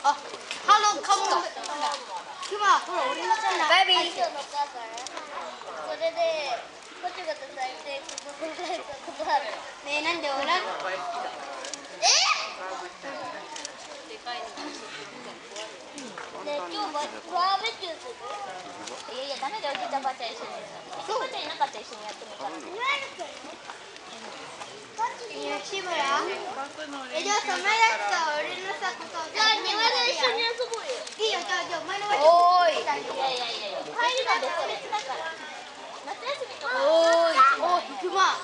あ、ハローカモン。クマ、ほら俺のちゃんだ。バイビー。今日のお母さん。それでこっちが叩いてここ叩いたことある。ねえ、なんで俺ら？ね、今日バーベキューする？いやいや、ダメだよ、おじいちゃんばあちゃん一緒に。おじいちゃんばあちゃんいなかったら一緒にやってもいいから。志村？じゃあさ、前だってさ、俺のさ、こと。じゃあ庭で一緒に遊ぼうよ。いいよ、じゃあお前のおーい。いやいやいやいや、帰りまでそれだから。夏休みとか。おーい。おい、クマ。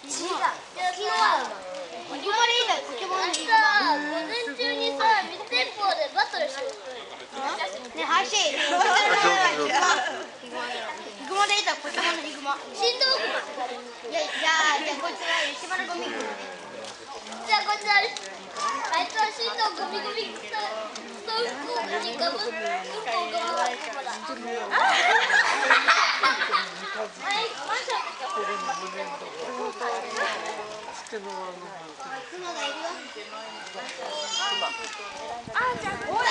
違う。昨日は。ヒグマでいいんだよ、ポケモンヒグさ、マ。午前中にさ、水鉄砲でバトルしよう。ね、走れ。ヒグマでいいんだよ、ポケモンのヒグマ。振動グマ。いや、じゃあこいつは島のゴミ。じゃあこいつあれ。あいつは振動ゴミゴミさ、そうこうにガブ、うんこガブガブだ。クマがいるよ。あ、じゃあほら。